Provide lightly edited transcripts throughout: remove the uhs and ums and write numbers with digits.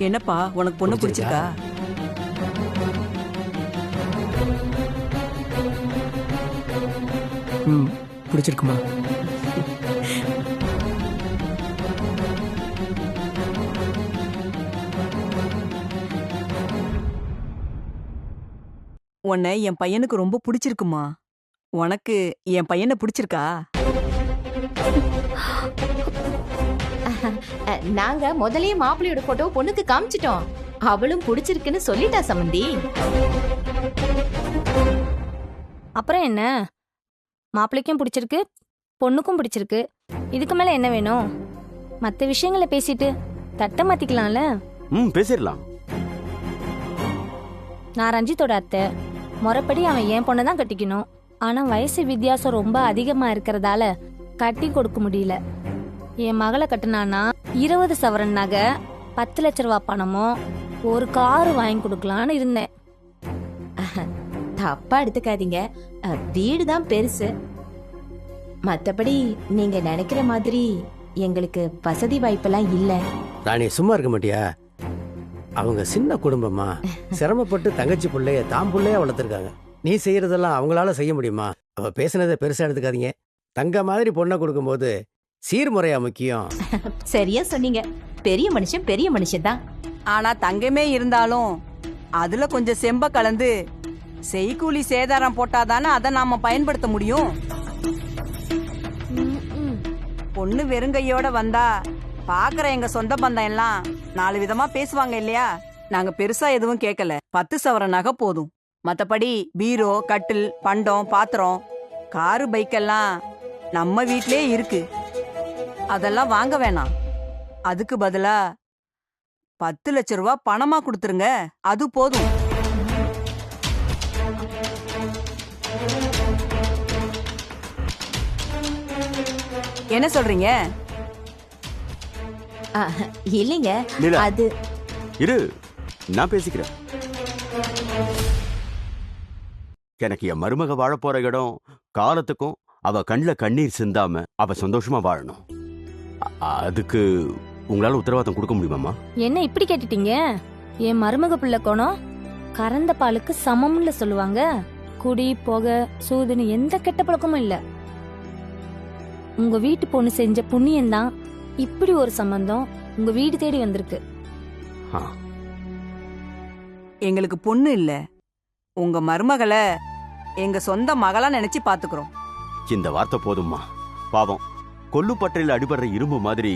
என்னப்பா உனக்கு பொண்ணு பிடிச்சிருக்கா? பிடிச்சிருக்குமா? உன்னை என் பையனுக்கு ரொம்ப பிடிச்சிருக்குமா. உனக்கு என் பையனை பிடிச்சிருக்கா? நாங்க முதல்லயே மாப்பிள்ளையோட போட்டோ பொண்ணுக்கு காமிச்சிட்டோம். அவளும் பிடிச்சிருக்குன்னு சொல்லிட்டா சம்மந்தி. அப்புறம் என்ன, மாப்பிள்ளைக்கும் பிடிச்சிருக்கு, பொண்ணுக்கும் பிடிச்சிருக்கு. இதுக்கு மேல என்ன வேணும்? மற்ற விஷயங்களை பேசிட்டு தட்டை மாத்திக்கலாம்ல. பேசிடலாம். நான் ரஞ்சித்தோட அத்தை. முறைப்படி அவன் என் பொண்ணை தான் கட்டிக்கணும். ஆனா வயசு வித்தியாசம் ரொம்ப அதிகமா இருக்கிறதால கட்டி கொடுக்க முடியல. என் மகளை கட்டுனானா 20 சவரன் நகை, 10 லட்ச ரூபா பணமும், ஒரு காரு வாங்கி கொடுக்கலான்னு இருந்தேன். தப்பா எடுத்துக்காதீங்க. வீடு தான் பெருசு. மத்தபடி நீங்க நினைக்கிற மாதிரி எங்களுக்கு வசதி வாய்ப்பெல்லாம் இல்ல. ராணி சும்மா இருக்க மாட்டியா? அவங்க சின்ன குடும்பமா, சிரமப்பட்டு தங்கச்சி பிள்ளைய தாம் பிள்ளையா வளர்த்துருக்காங்க. நீ செய்யறதெல்லாம் அவங்களால செய்ய முடியுமா? அவ பேசுனதை பெருசா எடுத்துக்காதீங்க. தங்க மாதிரி பொண்ணை கொடுக்கும்போது சீர்முறையா முக்கியம். சரியா சொன்னீங்க. பெரிய மனுஷன் பெரிய மனுஷன் தான். ஆனா தங்கமே இருந்தாலும் அதுல கொஞ்சம் செம்ப கலந்து செய்கூலி சேதாரம் போட்டாதானே அதை நாம பயன்படுத்த முடியும். பொண்ணு வெறுங்கையோட வந்தா பாக்குற எங்க சொந்த பந்தம் எல்லாம் 4 விதமா பேசுவாங்க இல்லையா? நாங்க பெருசா எதுவும் கேட்கல. 10 சவர நகை போதும். மத்தபடி பீரோ, கட்டில், பண்டம், பாத்திரம், காரு, பைக்கெல்லாம் நம்ம வீட்லயே இருக்கு. அதெல்லாம் வாங்க வேணாம். அதுக்கு பதிலா 10 லட்ச ரூபா பணமா கொடுத்துருங்க, அது போதும். என்ன சொல்றீங்க? இல்லைங்க, நிலா. அது இரு, நான் பேசிக்கிறேன். எனக்கு என் மருமக வாழ போற இடம் காலத்துக்கும் அவ கண்ணுல கண்ணீர் சிந்தாம அவ சந்தோஷமா வாழணும். அதுக்கு உங்களால உத்தரவாதம் கொடுக்க முடியுமாமா? என்ன இப்படி கேட்டுட்டீங்க? என் மருமக பிள்ளை கோணம் கறந்த பாலுக்கு சமம்னு சொல்லுவாங்க. குடி, புகை, சூதுன்னு எந்த கெட்ட பழக்கமும் இல்ல. உங்க வீட்டு பொண்ணு செஞ்ச புண்ணியம்தான் இப்படி ஒரு சம்பந்தம் உங்க வீடு தேடி வந்திருக்கு. எங்களுக்கு பொண்ணு இல்ல, உங்க மருமகளை எங்க சொந்த மகளா நினைச்சு பாத்துக்கிறோம். இந்த வார்த்தை போதும்மா. பாவம், கொல்லுப்பட்டையில அடிபடுற இரும்பு மாதிரி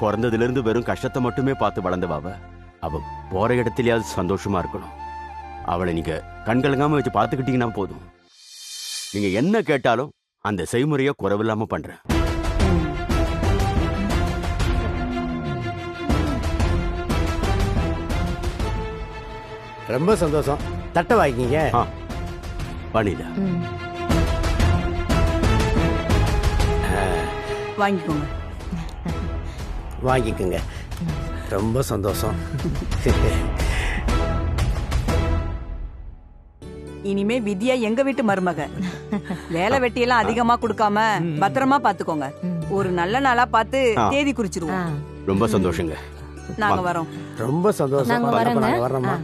பிறந்ததுல இருந்து வெறும் கஷ்டத்தை மட்டுமே பார்த்து வளர்ந்தவாவ. அவ போற இடத்துலயாவது சந்தோஷமா இருக்கணும். அவளை நீங்க கண்கலங்காம வச்சு பாத்துக்கிட்டீங்கன்னா போதும். நீங்க என்ன கேட்டாலும் அந்த செய்முறைய குறைவில்லாம பண்றேன். ரொம்ப சந்தோஷம். தட்டை வாங்கிங்க. பண்ணிடா. வாங்கிக்கோங்க. வாங்கிக்கோங்க. ரொம்ப சந்தோஷம். இனிமே வித்யா எங்க வீட்டு மருமக. வேலை வெட்டியெல்லாம் அதிகமா கொடுக்காம பத்திரமா பாத்துக்கோங்க. ஒரு நல்ல நாளா பார்த்து தேதி குறிச்சிருவோம். ரொம்ப சந்தோஷங்க. நாங்க வரோம். ரொம்ப சந்தோஷம். நாங்க வரோங்க. வர்றோமா?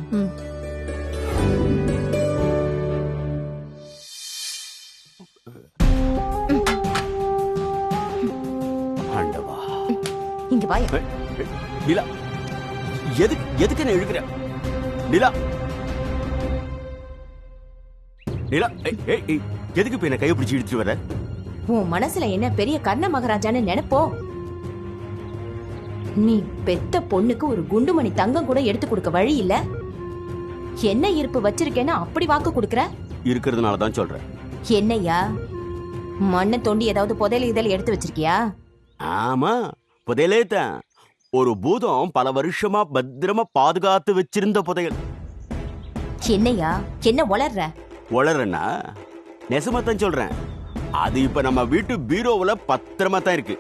ஆண்டவா. இங்க வாய. நிலா, எதுக்கு என்ன இழுக்கிற? நிலா, நிலா, எதுக்கு இப்ப என்ன கையை பிடிச்சு இழுத்து வர? உன் மனசுல என்ன பெரிய கர்ண மகாராஜான்னு நினைப்போ? நீ பெத்த பொண்ணுக்கு ஒரு குண்டுமணி தங்கம் கூட எடுத்து கொடுக்க வழி இல்ல. என்ன இருப்பு வச்சிருக்கேன்னு அப்படி வாக்கு கொடுக்கற? இருக்கிறதுனால தான் சொல்றேன். என்னையா, மண்ணை தோண்டி ஏதாவது புதையல் இதழ் எடுத்து வச்சிருக்கியா? ஆமா, புதையலே தான். ஒரு பூதம் பல வருஷமா பத்திரமா பாதுகாத்து வச்சிருந்த புதையல். என்னையா, என்ன வளர்ற? வளரனா? நெசமாத்தான் சொல்றேன். அது இப்ப நம்ம வீட்டு பீரோவுல பத்திரமா தான் இருக்கு.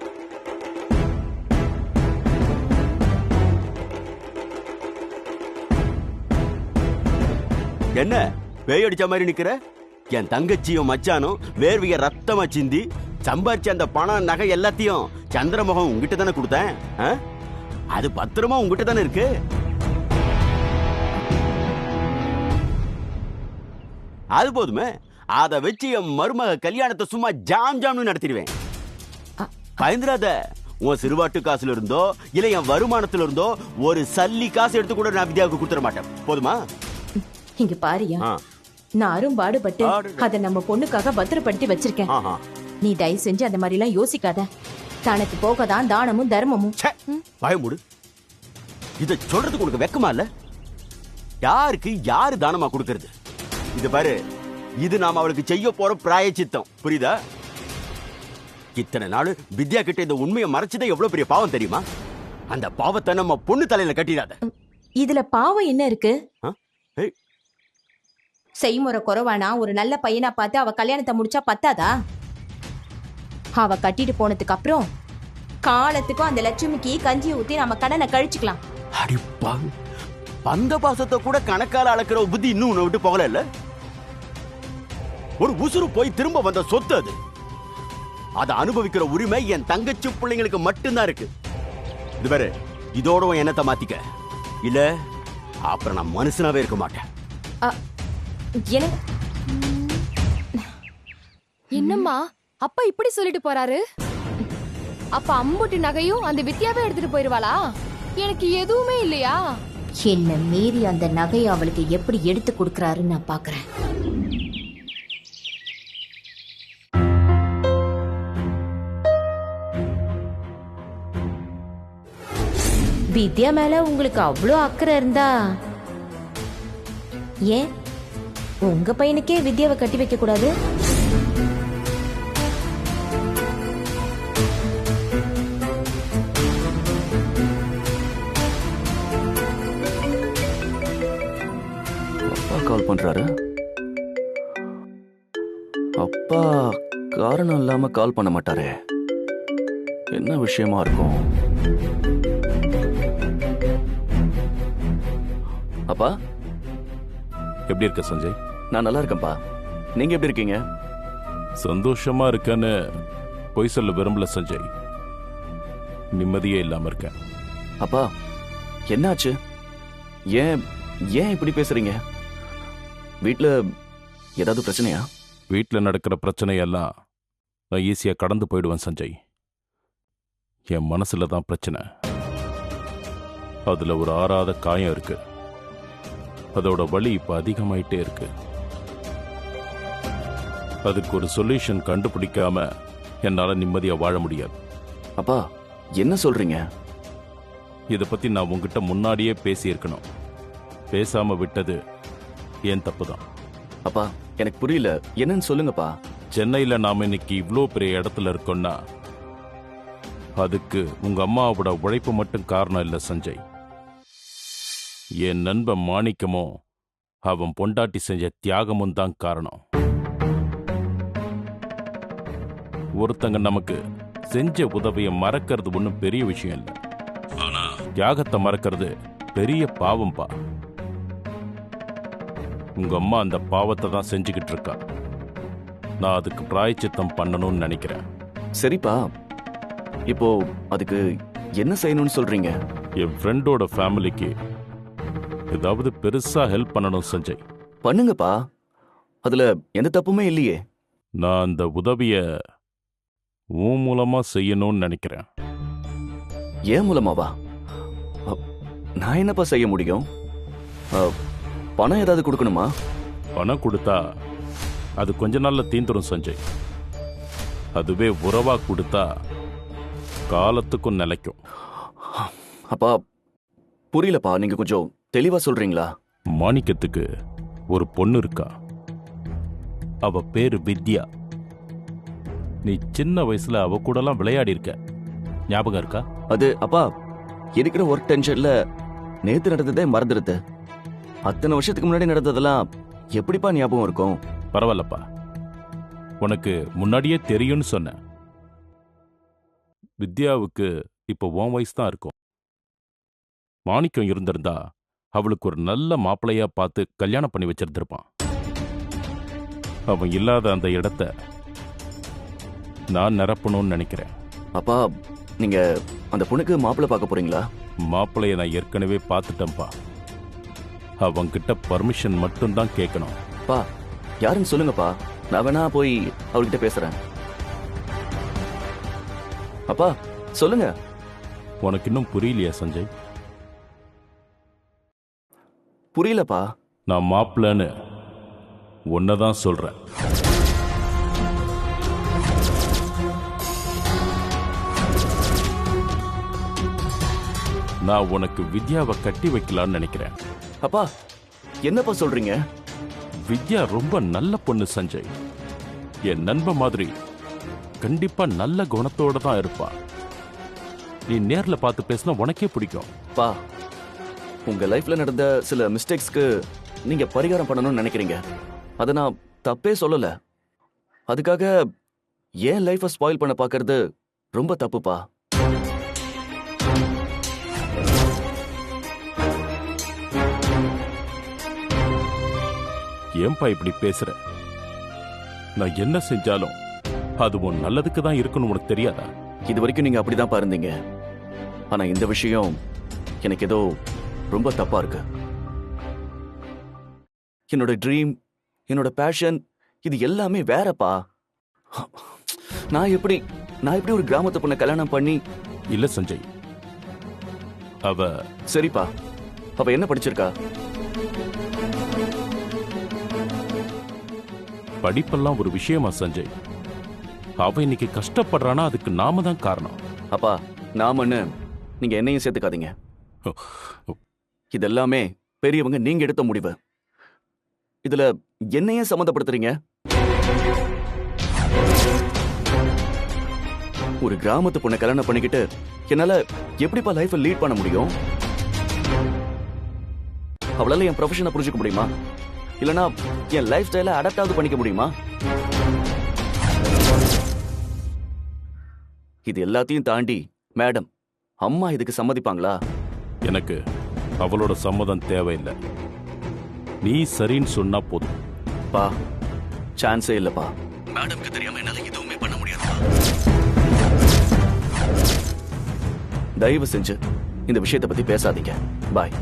என்ன பேய் அடிச்ச மாதிரி நிக்கிற? என் தங்கச்சியும் மச்சானும் வேர்விய ரத்தமா சிந்தி சம்பாரிச்ச அந்த பணம், நகை எல்லாத்தையும் சந்திரமுகம் உங்ககிட்ட தானே கொடுத்தேன். அது பத்திரமா உங்ககிட்ட தானே இருக்கு. அது போதுமே, அத வச்சு என் மருமக கல்யாணத்தை சும்மா ஜாம்னு நடத்திடுவேன். பயந்துராத. உன் சிறுவாட்டு காசுல இருந்தோ இல்ல என் வருமானத்துல இருந்தோ ஒரு சல்லி காசு எடுத்து கூட நான் வித்யாவுக்கு கொடுத்துட மாட்டேன். போதுமா? இங்க பாரியா, நான் அரும்பாடுபட்டு அதை நம்ம பொண்ணுக்காக பத்திரப்படுத்தி வச்சிருக்கேன். நீ தயவு செஞ்சு அந்த மாதிரி எல்லாம் யோசிக்காத. தனக்கு போகதான் தானமும் தர்மமும். பயமுடு. இத சொல்றதுக்கு உனக்கு வெக்கமா இல்ல? யாருக்கு யாரு தானமா கொடுக்கறது? இது பாரு, இது நாம அவளுக்கு செய்ய போற பிராயச்சித்தம். புரியுதா? இத்தனை நாள் வித்யா கிட்ட இந்த உண்மையை மறைச்சதே எவ்வளவு பெரிய பாவம் தெரியுமா? அந்த பாவத்தை நம்ம பொண்ணு தலையில கட்டிடாத. இதுல பாவம் என்ன இருக்கு? செய்முறை குறைவானா ஒரு நல்ல பையனா பார்த்து அவ கல்யாணத்தை முடிச்சா பத்தாதா? அவ கட்டிட்டு போனதுக்கு அப்புறம் காலத்துக்கும் அந்த லட்சுமிக்கு கஞ்சியை ஊத்தி நம்ம கடனை கழிச்சுக்கலாம். அடிப்பா, அந்த பாசத்தை கூட கணக்கால அளக்கிற புத்தி இன்னும் உன்னை விட்டு போகல இல்ல? ஒரு உசுறு போய் திரும்ப வந்த சொத்து அது. அதை அனுபவிக்கிற உரிமை என் தங்கச்சி பிள்ளைங்களுக்கு மட்டும்தான் இருக்கு. இது வேற, இதோட என்னத்தை மாத்திக்க இல்ல அப்புறம் நான் மனுஷனாவே இருக்க மாட்டேன். என்னம்மா அப்பா இப்படி சொல்லிட்டு போறாரு? அப்ப அம்புட்டி நகையும் அந்த வித்யாவே எடுத்துட்டு போயிருவாளா? எனக்கு எதுவுமே இல்லையா? என்ன மீறி அந்த நகையை அவளுக்கு எப்படி எடுத்து கொடுக்கறாருன்னு நான் பாக்குறேன். வித்யா மேல உங்களுக்கு அவ்வளோ அக்கறை இருந்தா ஏன் உங்க பையனுக்கே வித்யாவை கட்டி வைக்க கூடாது? அப்பா கால் பண்றாரு. அப்பா காரணம் இல்லாம கால் பண்ண மாட்டாரே. என்ன விஷயமா இருக்கும்? அப்பா, எப்படி இருக்க சஞ்சய்? நான் நல்லா இருக்கேன்ப்பா. நீங்க எப்படி இருக்கீங்க? சந்தோஷமா இருக்கேன்னு பொய் சொல்ல விரும்பல சஞ்சய். நிம்மதியே இல்லாம இருக்கேன். அப்பா, என்னாச்சு? ஏன் ஏன் இப்படி பேசுறீங்க? வீட்ல ஏதாவது பிரச்சனையா? வீட்டில் நடக்கிற பிரச்சனையெல்லாம் நான் ஈஸியா கடந்து போயிடுவேன் சஞ்சய். என் மனசுல தான் பிரச்சனை. அதுல ஒரு ஆறாத காயம் இருக்கு. அதோட வலி இப்ப அதிகமாயிட்டே இருக்கு. அதுக்கு ஒரு சொல்யூஷன் கண்டுபிடிக்காம என்னால நிம்மதியா வாழ முடியாது. அப்பா, என்ன சொல்றீங்க? இதை பத்தி நான் உங்ககிட்ட முன்னாடியே பேசியிருக்கணும். பேசாம விட்டது ஏன் தப்புதான். அப்பா, எனக்கு புரியல. என்னன்னு சொல்லுங்கப்பா. சென்னையில நாம இன்னைக்கு இவ்ளோ பெரிய இடத்துல இருக்கோம்னா அதுக்கு உங்க அம்மாவோட உழைப்பு மட்டும் காரணம் இல்ல சஞ்சய். என் நண்பன் மாணிக்கமும் அவன் பொண்டாட்டி செஞ்ச தியாகமும் தான் காரணம். ஒருத்தங்க நமக்கு செஞ்ச உதவியை மறக்கிறது ஒன்றும் பெரிய விஷயம் இல்லை. ஆனா தியாகத்தை மறக்கிறது பெரிய பாவம்பா. உங்க அம்மா அந்த பாவத்தை தான் செஞ்சுக்கிட்டு இருக்கா. நான் அதுக்கு பிராயச்சித்தம் பண்ணணும்னு நினைக்கிறேன். சரிப்பா, இப்போ அதுக்கு என்ன செய்யணும்னு சொல்றீங்க? என் ஃப்ரெண்டோட ஃபேமிலிக்கு ஏதாவது பெருசா ஹெல்ப் பண்ணணும் சஞ்சய். பண்ணுங்கப்பா, அதுல எந்த தப்புமே இல்லையே. நான் அந்த உதவிய உன் மூலமா செய்யணும்னு நினைக்கிறேன். ஏன் மூலமாவா? நான் என்னப்பா செய்ய முடியும்? பணம் ஏதாவது கொடுக்கணுமா? பணம் கொடுத்தா அது கொஞ்ச நாள்ல தீந்துரும் சஞ்சய். அதுவே உறவா கொடுத்தா காலத்துக்கும் நிலைக்கும். அப்பா, புரியலப்பா. நீங்க கொஞ்சம் தெளிவா சொல்றீங்களா? மாணிக்கத்துக்கு ஒரு பொண்ணு இருக்கா. அவ பேரு வித்யா. நீ சின்ன வயசுல அவ கூடலாம் விளையாடி இருக்க, ஞாபகம் இருக்கா? அது அப்பா, இருக்கிற ஒர்க் டென்ஷன்ல நேத்து நடந்ததே மறந்துடுது. அத்தனை வருஷத்துக்கு முன்னாடி நடந்ததெல்லாம் எப்படிப்பா ஞாபகம் இருக்கும்? பரவாயில்லப்பா, உனக்கு முன்னாடியே தெரியும்னு சொன்ன. வித்யாவுக்கு இப்போ உன் வயசு தான் இருக்கும். மாணிக்கம் இருந்திருந்தா அவளுக்கு ஒரு நல்ல மாப்பிள்ளையா பார்த்து கல்யாணம் பண்ணி வச்சிருந்திருப்பான். அவன் இல்லாத அந்த இடத்த நான் நிரப்பணும்னு நினைக்கிறேன். அப்பா, நீங்க அந்த பொண்ணுக்கு மாப்பிள்ளை பார்க்க போறீங்களா? மாப்பிள்ளைய நான் ஏற்கனவே பார்த்துட்டேன்ப்பா. அவங்கிட்ட பர்மிஷன் மட்டும்தான் கேட்கணும். பா, யாருன்னு சொல்லுங்கப்பா, நான் வேணா போய் அவர்கிட்ட பேசுறேன். அப்பா சொல்லுங்க. உனக்கு இன்னும் புரியலையா சஞ்சய்? புரியலப்பா. நான் மாப்பிள்ளன்னு ஒன்னதான் சொல்றேன். நான் உனக்கு வித்யாவை கட்டி வைக்கலான்னு நினைக்கிறேன். அப்பா என்னப்பா சொல்றீங்க? வித்யா ரொம்ப நல்ல பொண்ணு சஞ்சய். என் நண்பன் மாதிரி கண்டிப்பா நல்ல குணத்தோட தான் இருப்பா. நீ நேர்ல பார்த்து பேசினா உனக்கே பிடிக்கும். பா, உங்க லைஃப்ல நடந்த சில மிஸ்டேக்ஸ்க்கு நீங்க பரிகாரம் பண்ணணும்னு நினைக்கிறீங்க. அதை நான் தப்பே சொல்லல. அதுக்காக ஏன் லைஃபை ஸ்பாயில் பண்ண பாக்குறது ரொம்ப தப்புப்பா. ஏன்பா இப்படி பேசுற? நான் என்ன செஞ்சாலும் அது உன் நல்லதுக்கு தான் இருக்கணும், உனக்கு தெரியாதா? இது வரைக்கும் நீங்க அப்படிதான் இருந்தீங்க. ஆனா இந்த விஷயம் எனக்கு ஏதோ ரொம்ப தப்பா இருக்கு. என்னோட ட்ரீம், என்னோட பேஷன், இது எல்லாமே வேறப்பா. நான் எப்படி ஒரு கிராமத்து பொண்ணை கல்யாணம் பண்ணி? இல்ல சஞ்சய், அவ சரிப்பா, அவ என்ன படிச்சிருக்கா? படிப்பெல்லாம் ஒரு விஷயமா சஞ்சய்? அவ இன்னைக்கு கஷ்டப்படுறானா அதுக்கு நாம தான் காரணம். அப்பா, நாமன்னு நீங்க என்னையும் சேர்த்துக்காதீங்க. இதெல்லாமே பெரியவங்க நீங்க எடுத்த முடிவு. இதுல என்னையே சம்மந்தப்படுத்துறீங்க. ஒரு கிராமத்து பொண்ணை கல்யாணம் பண்ணிக்கிட்டு என்னால எப்படிப்பா லைஃபை லீட் பண்ண முடியும்? அவளால என் ப்ரொஃபஷனை புரிஞ்சுக்க முடியுமா? இல்லனா என் லைஃப் ஸ்டைலை அடாப்ட் ஆகுது பண்ணிக்க முடியுமா? இது எல்லாத்தையும் தாண்டி மேடம், அம்மா இதுக்கு சம்மதிப்பாங்களா? எனக்கு அவளோட சம்மதம் தேவையில்லை. நீ சரின்னு சொன்னா போதும். பா, சான்ஸே இல்லப்பா. மேடம்க்கு தெரியாம என்னால எதுவுமே பண்ண முடியாதுப்பா. தயவு செஞ்சு இந்த விஷயத்தை பத்தி பேசாதீங்க. பாய்.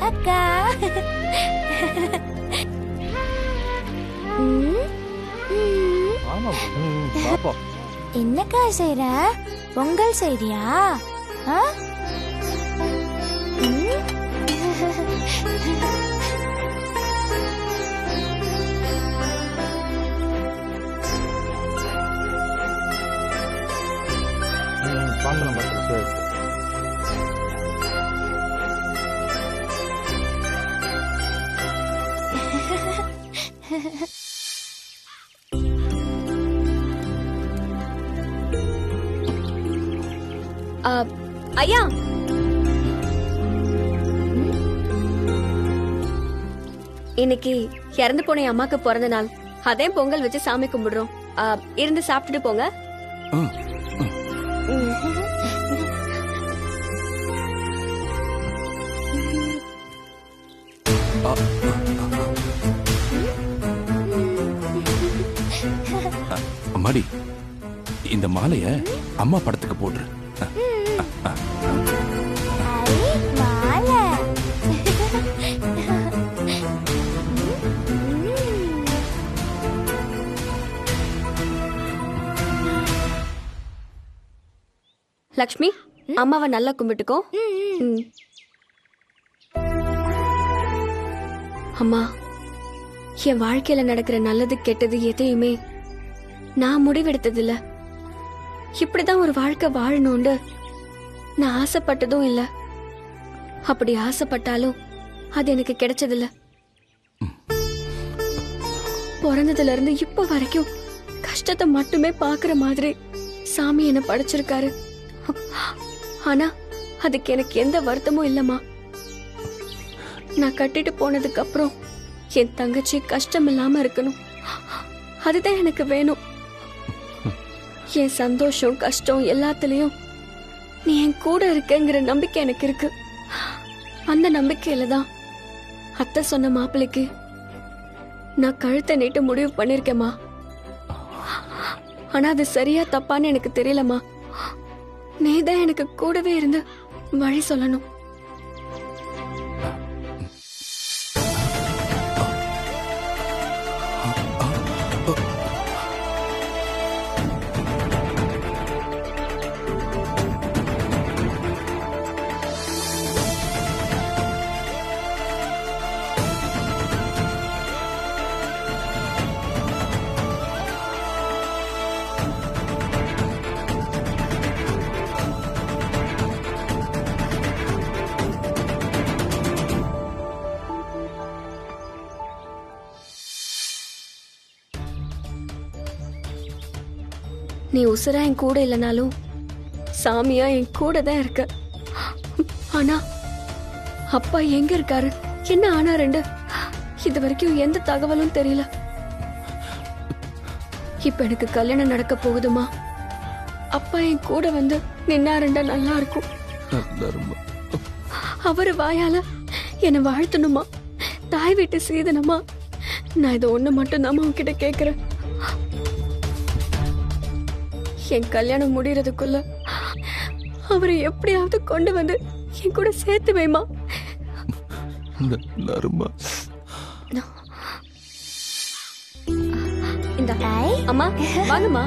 அக்கா, என்னக்கா செய்ற? பொங்கல் செய்றியா? ஐயா, இன்னைக்கு இறந்து போன என் அம்மாக்கு பிறந்த நாள். அதே பொங்கல் வச்சு சாமி கும்பிடுறோம். இருந்து சாப்பிட்டுட்டு போங்க. அம்மாடி, இந்த மாலைய அம்மா படத்துக்கு போட்டுரு. லக்ஷ்மி, அம்மாவை நல்லா கும்பிட்டுக்கோ. அம்மா, என் வாழ்க்கையில நடக்கிற நல்லது கெட்டது எதையுமே நான் முடிவெடுத்ததில்ல. இப்படிதான் ஒரு வாழ்க்கை வாழணும்னு நான் ஆசைப்பட்டதும் இல்ல. அப்படி ஆசைப்பட்டாலும் அது எனக்கு கிடைச்சதில்ல. பிறந்ததுல இருந்து இப்ப வரைக்கும் கஷ்டத்தை மட்டுமே பாக்குற மாதிரி சாமி என்ன படைச்சிருக்காரு. ஆனா அதுக்கு எனக்கு எந்த வருத்தமும் இல்லம்மா. நான் கட்டிட்டு போனதுக்கு அப்புறம் என் தங்கச்சி கஷ்டம் இல்லாம இருக்கணும், அதுதான் எனக்கு வேணும். என் சந்தோஷம் கஷ்டம் எல்லாத்துலயும் நீ என் கூட இருக்கங்கிற நம்பிக்கை எனக்கு இருக்கு. அந்த நம்பிக்கையில தான் அத்தை சொன்ன மாப்பிள்ளைக்கு நான் கழுத்தை நீட்ட முடிவு பண்ணிருக்கேம்மா. ஆனா அது சரியா தப்பான்னு எனக்கு தெரியலம்மா. நீதான் எனக்கு கூடவே இருந்து வழி சொல்லணும். நீ உசுரா என் கூட இல்லைனாலும் சாமியா என் கூட தான் இருக்க. ஆனா அப்பா எங்க இருக்காரு, என்ன ஆனா ரெண்டு இது வரைக்கும் எந்த தகவலும் தெரியல. இப்ப எனக்கு கல்யாணம் நடக்க போகுதுமா. அப்பா என் கூட வந்து நின்னாருண்டா நல்லா இருக்கும். அவரு வாயால என்னை வாழ்த்தணுமா, தாய் வீட்டு சீதனமா. நான் இதை ஒண்ணு மட்டும் தான் உன்கிட்ட கேக்குறேன். என் கல்யாணம் முடியறதுக்குள்ள அவரை எப்படியாவது கொண்டு வந்து என் கூட சேர்த்து வைமா. இந்த அம்மா வாங்கம்மா.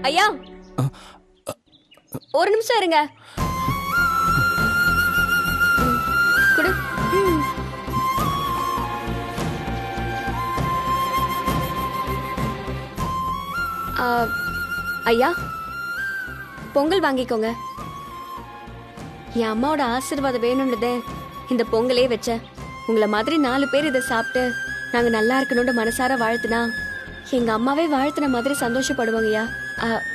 ஐயா ஒரு நிமிஷம் இருங்க. குடு. ஐயா பொங்கல் வாங்கிக்கோங்க. என் அம்மாவோட ஆசீர்வாதம் வேணும்ன்றதே இந்த பொங்கலே வச்சேன். உங்களை மாதிரி 4 பேர் இதை சாப்பிட்டு நாங்க நல்லா இருக்கணும்னு மனசார வாழ்த்துனா எங்க அம்மாவே வாழ்த்துன மாதிரி சந்தோஷப்படுவாங்கய்யா.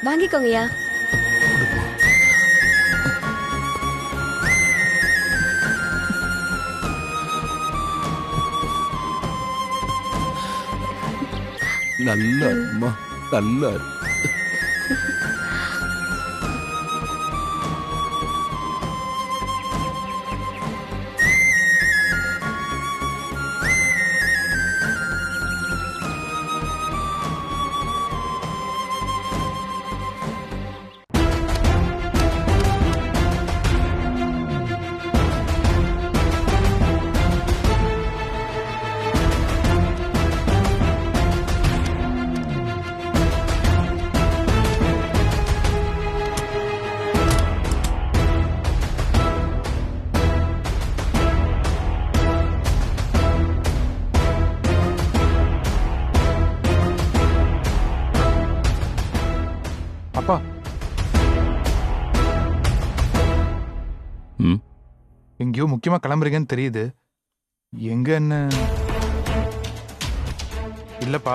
வாங்கிக்கோங்கய்யா. நல்லா அம்மா, நல்லா அப்பா. எங்கேயோ முக்கியமா கிளம்புறீங்கன்னு தெரியுது. எங்க என்ன? இல்லப்பா,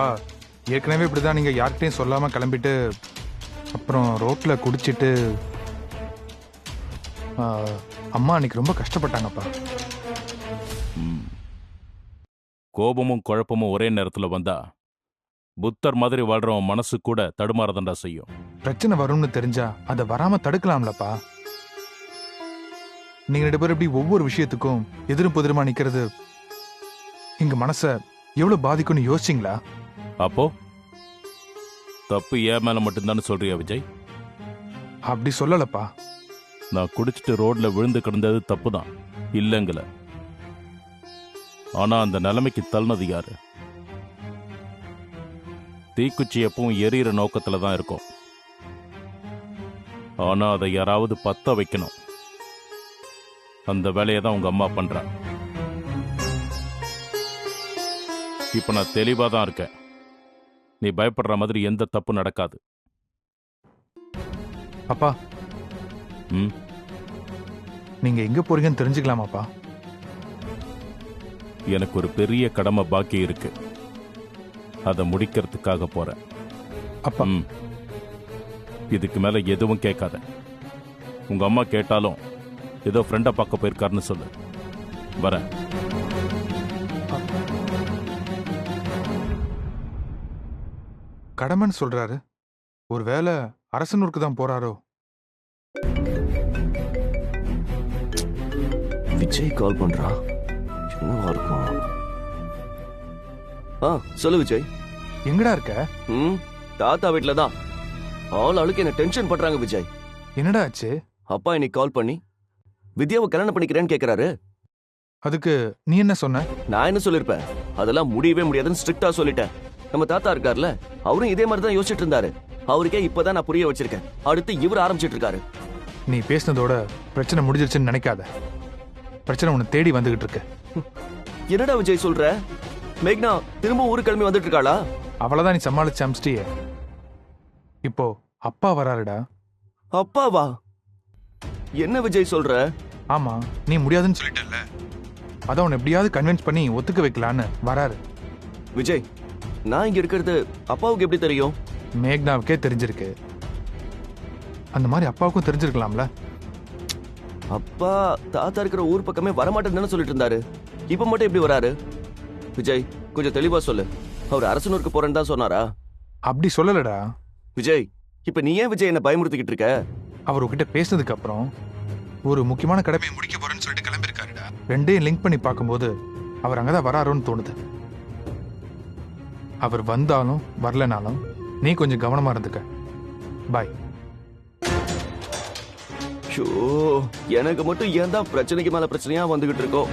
ஏற்கனவே இப்படிதான் நீங்க யார்கிட்டையும் சொல்லாம கிளம்பிட்டு அப்புறம் ரோட்ல குடிச்சிட்டு அம்மா அன்னைக்கு ரொம்ப கஷ்டப்பட்டாங்கப்பா. கோபமும் குழப்பமும் ஒரே நேரத்துல வந்தா புத்தர் மாதிரி வாழ்றவன் மனசு கூட தடுமாறதண்டா செய்யும். பிரச்சனை வரும்னு தெரிஞ்சா அதை வராம தடுக்கலாம்லப்பா. நீங்க 2 பேரும் இப்படி ஒவ்வொரு விஷயத்துக்கும் எதிரும் புதிருமா நிக்கிறது எங்க மனச எவ்வளவு பாதிக்கும்னு யோசிச்சிங்களா? அப்போ தப்பு ஏன் மேல மட்டும்தான்னு சொல்றியா விஜய்? அப்படி சொல்லலப்பா. நான் குடிச்சிட்டு ரோட்ல விழுந்து கிடந்தது தப்பு தான் இல்லைங்கல. ஆனா அந்த நிலைமைக்கு தள்ளினது யாரு? தீக்குச்சி எப்பவும் எரியிற நோக்கத்துல தான் இருக்கும். ஆனா அதை யாராவது பத்த வைக்கணும். அந்த வேலையை தான் உங்க அம்மா பண்றா. இப்ப நான் தெளிவா தான் இருக்கேன். நீ பயப்படுற மாதிரி எந்த தப்பு நடக்காது. அப்பா ம் நீங்க எங்க போறீங்கன்னு தெரிஞ்சுக்கலாமாப்பா? எனக்கு ஒரு பெரிய கடமை பாக்கி இருக்கு, அதை முடிக்கிறதுக்காக போறேன். அப்பா ம் இதுக்கு மேல எதுவும் கேட்காத. உங்க அம்மா கேட்டாலும் ஏதோ ஃப்ரெண்டை பார்க்க போயிருக்காருன்னு சொல்லு. வரேன். கடமைன்னு சொல்றாரு. ஒருவேளை அரசனூருக்கு தான் போறாரோ? விஜய் கால் பண்றா, என்னவா இருக்கும்? சொல்லு விஜய். எங்கடா இருக்க? தாத்தா வீட்ல தான். ஆள் ஆளுக்கு என்ன டென்ஷன் பண்றாங்க விஜய். என்னடா ஆச்சு? அப்பா இன்னைக்கு கால் பண்ணி வித்யாவை கல்யாணம் பண்ணிக்கிறேன்னு கேக்குறாரு. அதுக்கு நீ என்ன சொன்ன? நான் என்ன சொல்லிருப்பேன்? அதெல்லாம் முடியவே முடியாதுன்னு ஸ்ட்ரிக்டா சொல்லிட்டேன். நம்ம தாத்தா இருக்கார்ல, அவரும் இதே மாதிரி தான் யோசிச்சுட்டு இருந்தாரு. அவருக்கே இப்பதான் நான் புரிய வச்சிருக்கேன். அடுத்து இவர் ஆரம்பிச்சிட்டு இருக்காரு. நீ பேசினதோட பிரச்சனை முடிஞ்சிருச்சுன்னு நினைக்காத. பிரச்சனை உன்னை தேடி வந்துகிட்டு இருக்கு. என்னடா விஜய் சொல்ற? மேக்னா திரும்ப ஊருக்கு கிளம்பி வந்துட்டு இருக்காளா? அவளதான் நீ சமாளிச்சு அமிச்சிட்டியே. இப்போ அப்பா வராருடா. அப்பாவா? என்ன விஜய் சொல்ற? ஆமா, நீ முடியாதுன்னு சொல்லிட்டல்ல, அதான் உன்னை எப்படியாவது கன்வின்ஸ் பண்ணி ஒத்துக்க வைக்கலான்னு வராரு. விஜய், நான் இங்க இருக்கிறது அப்பாவுக்கு எப்படி தெரியும்? மேக்னாவுக்கே தெரிஞ்சிருக்கு. அந்த மாதிரி அப்பாவுக்கும் தெரிஞ்சிருக்கலாம்ல. அப்பா தாத்தா இருக்கிற ஊர் பக்கமே வரமாட்டேன்னு சொல்லிட்டு இருந்தாரு. இப்ப மட்டும் எப்படி வராரு? விஜய், கொஞ்சம் தெளிவா சொல்லு. அவர் அரசனூருக்கு போறேன்னு தான் சொன்னாரா? அப்படி சொல்லலடா. விஜய், இப்ப நீ ஏன் விஜய் என்ன பயமுறுத்திக்கிட்டு இருக்க? அவர் உங்ககிட்ட பேசினதுக்கு அப்புறம் ஒரு முக்கியமான கடமையை முடிக்க போறேன்னு சொல்லிட்டு கிளம்பிருக்காருடா. ரெண்டையும் லிங்க் பண்ணி பார்க்கும்போது அவர் அங்கதான் வராரோன்னு தோணுது. அவர் வந்தாலும் வரலனாலும் நீ கொஞ்சம் கவனமா இருந்துக்க. பாய். ஷோ, எனக்கு மட்டும் ஏன் தான் பிரச்சனைக்கு மேல பிரச்சனையா வந்துகிட்டு இருக்கோம்.